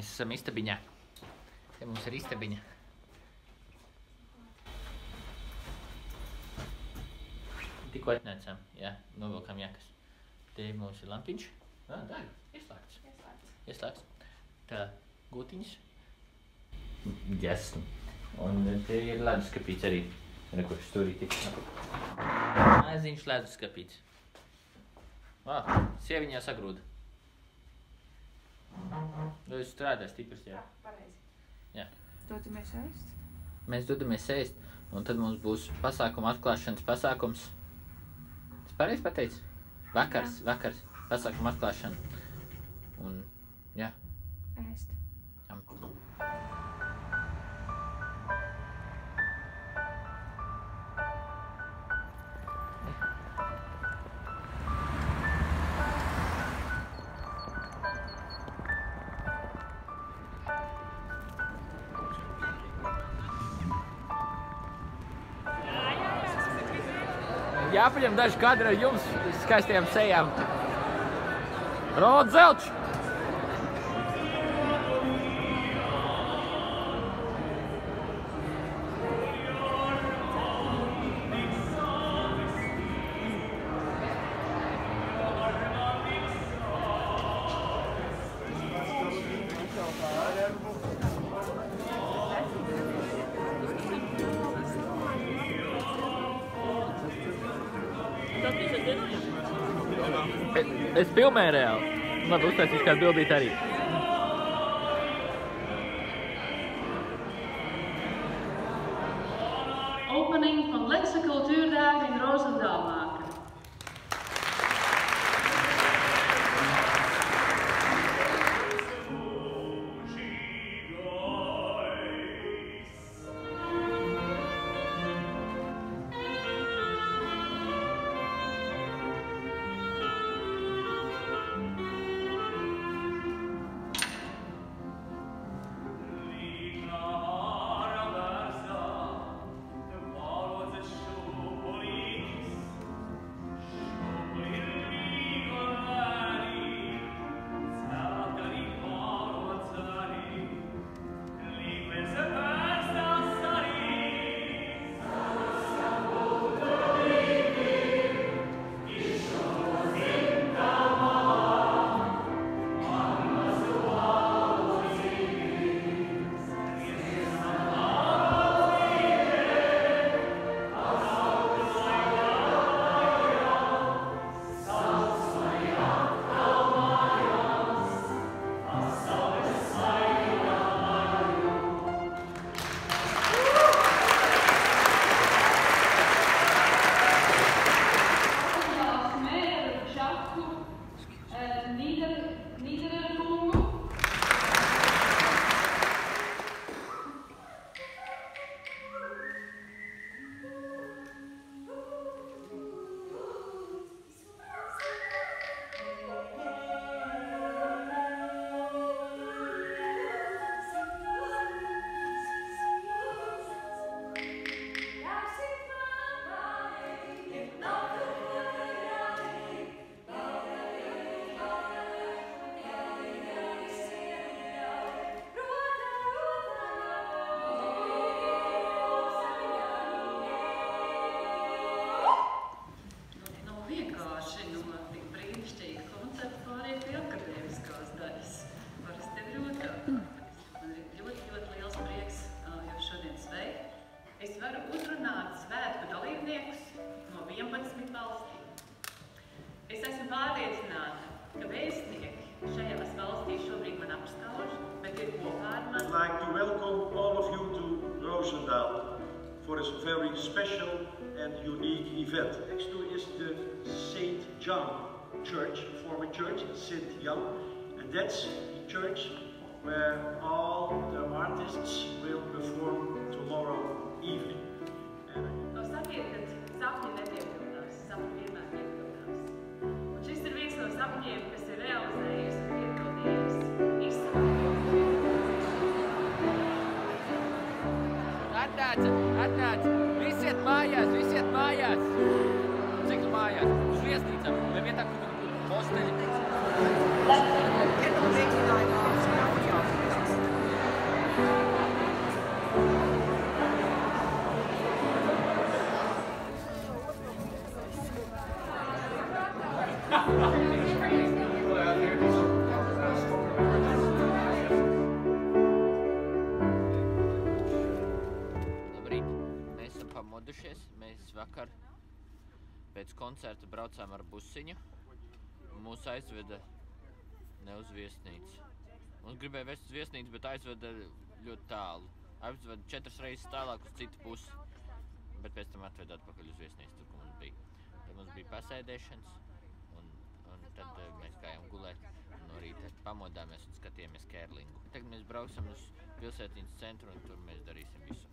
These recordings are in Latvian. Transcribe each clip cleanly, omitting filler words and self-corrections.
Mēs esam istabiņā. Te mums ir istabiņa. Tikko atnācām, jā, novilkām jakas. Te mums ir lampiņš. Deg, ieslēgts. Ieslēgts. Tā, gūtiņas. Ģesmu. Un te ir leduskapīts arī. Kurš stūrīti. Maziņš leduskapīts. Sieviņā sagrūda. Jūs strādā stiprs, jā. Pareizi. Jā. Dodamies ēst? Mēs dodamies ēst, un tad mums būs pasākuma atklāšanas pasākums. Es pareizi pateicu? Vakars. Pasākuma atklāšana. Un, jā. Ēst. Jāpaņem daži kadri ar jums skaistiem sejām. Rod Zelčs! Es filmēju reāli. Labi, uztaisīšu kādu bildīt arī. Opening van Lexe Cultuurdagen in Roosendaal maken. I'd like to welcome all of you to Roosendaal for this very special and unique event. Next to is the St. John Church, former church, St. Jan, and that's the church where all the artists will perform tomorrow evening. Atnāc! Visiet mājās! Cik mājās? Uz viesnīcām, vai vietā, kur posteļi? Labrīt, mēs esam pamodušies. Mēs vakar pēc koncerta braucām ar busiņu. Mūs aizveda ne uz viesnīcu. Mums gribēja vest uz viesnīcu, bet aizveda ļoti tālu. Aizveda 4 reizes tālāk uz citu pusi, bet pēc tam atveda atpakaļ uz viesnīcu, tur, kur mums bija. Tad mums bija pasēdēšanas, un tad mēs gājām gulēt. No rīta pamodāmies un skatījāmies Kērlingu. Tagad mēs brauksim uz pilsētiņas centru, un tur mēs darīsim visu.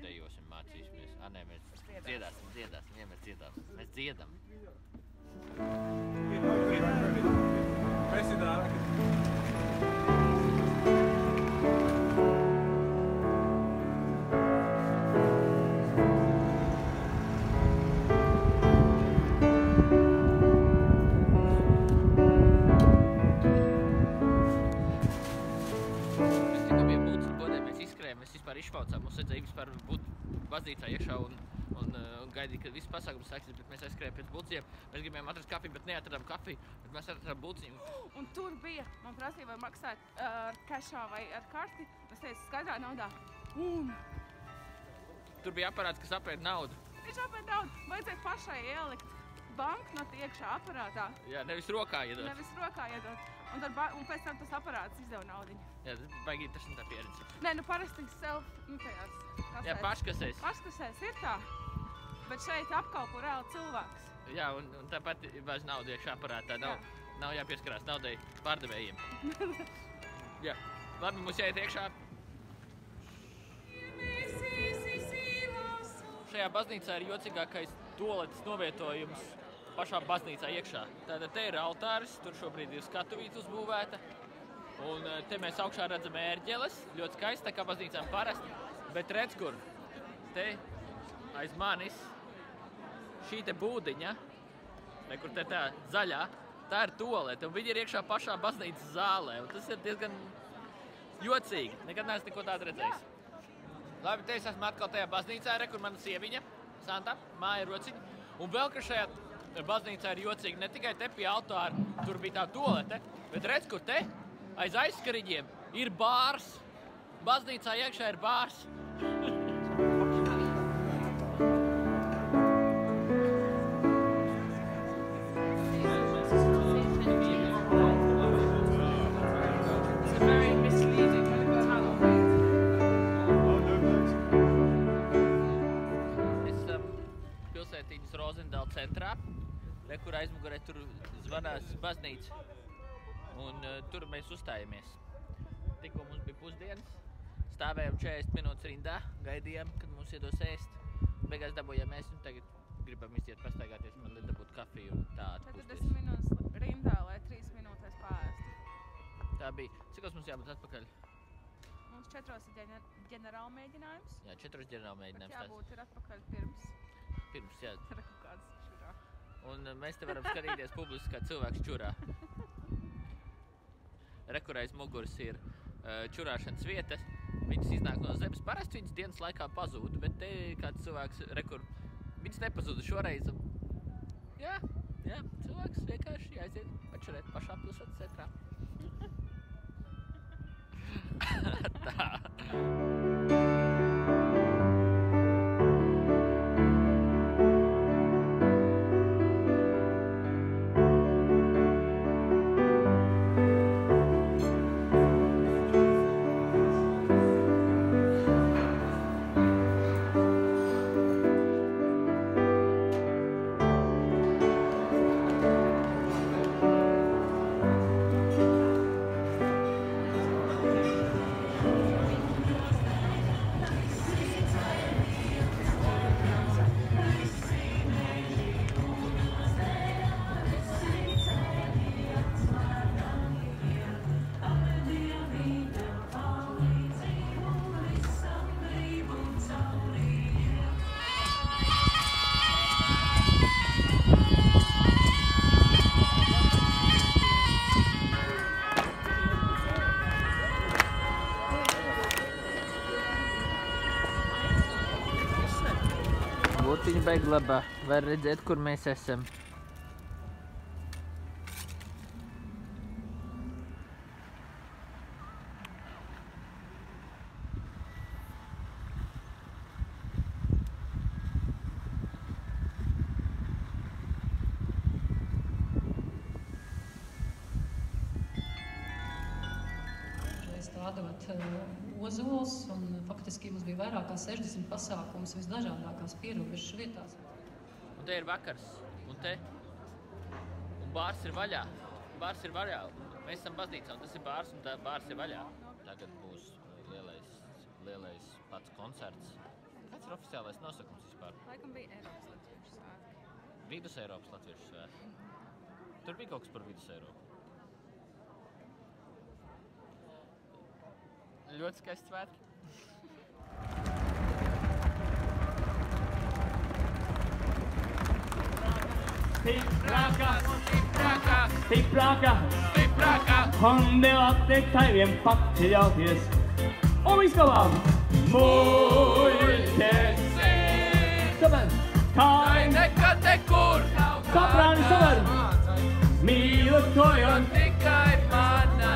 Dejosim, mācīsimies. Nē, mēs dziedāsim, ja mēs dziedāsim. Mēs dziedam. Mēs vispār izšpaucām, mums vajadzēja vispār būt baznīcā iekšā un gaidīja, kad viss pasākums sāksies, bet mēs aizskrējām pēc buļciņiem. Mēs gribējām atrast kafiju, bet neatradām kafiju, bet mēs atradām buļciņu. Un tur bija, man prasīja, vai maksāt ar kešā vai ar karti. Es teicu, skaidrā naudā. Tur bija aparāts, kas apēd naudu. Viņš apēd naudu. Vajadzēja pašai ielikt banknoti iekšā aparātā. Jā, nevis rokā iedot. Nevis rokā iedot. Un pēc tam tas aparāts izdeva naudiņu. Jā, tas baigi interesantā pieredze. Nē, nu parasti self, tajās. Jā, paškasēs. Paškasēs ir tā, bet šeit apkalpo reāli cilvēks. Jā, un tāpat bāž naudu iekšā aparātā. Nav jāpieskarās naudai pārdevējiem. Jā, labi, mums jāiet iekšā. Šajā baznīcā ir jocīgākais toaletes novietojums pašā baznīcā iekšā. Tātad te ir altāris, tur šobrīd ir skatuvīte uzbūvēta. Un te mēs augšā redzam ērģeles, ļoti skaisti, tā kā baznīcām parasti. Bet redz, kur te aiz manis šī te būdiņa, kur te tā zaļā, tā ir toalete. Un viņi ir iekšā pašā baznīcas zālē. Un tas ir diezgan jocīgi. Nekad neesmu neko tādu redzējis. Labi, te es esmu atkal tajā baznīcā, kur mana sieviņa, Santa, māja rociņa. Un vēl, ka šajā baznīcā ir jocīgi, ne tikai te pie altāra, tur bija tā toalete, bet redz, kur te aiz aizskariņiem ir bārs. Baznīcā iekšā ir bārs. Pilsētiņas Rozendāla centrā, kur aizmugurē tur zvanās baznīca. Un tur mēs uzstājamies. Tikko mums bija pusdienas, stāvējām 40 minūtes rindā, gaidījām, kad mums iedos ēst. Beigās dabūjām ēst un tagad gribam iziet pastaigāties, man liek dabūt kafiju un tā atpūsties. 40 minūtes rindā, lai 3 minūtēs pārēst. Tā bija. Cikos mums jābūt atpakaļ? Mums 4 ir ģenerāla mēģinājums. Jā, 4 ģenerāla mēģinājums. Bet jābūt ir atpakaļ pirms. Pirms, jā. Reku kāds čurā. Un mēs te varam skatīties publiski, kā cilvēks čurā. Rekur aiz muguras ir čurāšanas vietas. Viņas iznāk no zemes. Parasti viņas dienas laikā pazūd, bet te kāds cilvēks rekur. Viņas nepazuda šoreiz. Jā, cilvēks vienkārši aiziet pačurēt pašā pilsētas centrā. Tā. Būtiņa beiglabā. Var redzēt, kur mēs esam. rādot ozols, un faktiski mums bija vairāk kā 60 pasākums visdažādākās pierobežas vietās. Un te ir vakars, un bārs ir vaļā. Bārs ir vaļā. Mēs esam baznīcā, un tas ir bārs, un bārs ir vaļā. Tagad būs lielais pats koncerts. Kāds ir oficiālais nosakums vispār? Laikam bija Eiropas latviešu svētki. Vidus Eiropas latviešu svētki. Tur bija kaut kas par Vidus Eiropu. Ļoti skaisti svētki. Stiprākā, un neatliek tai vien pakļauties. Un vislabāk! Muļķes! Saver! Tai nekad nekur nav kāda! Saprāni, saver! Mīlotojon tikai mana!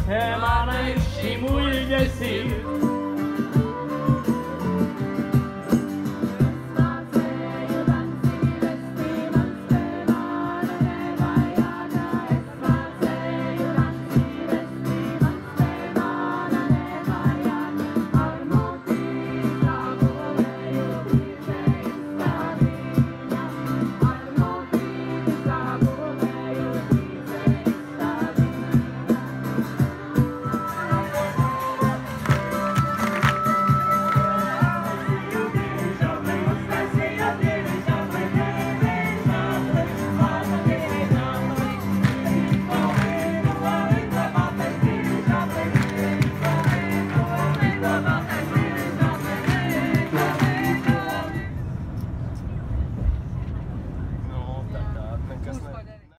Mana ir šī muļķes ir!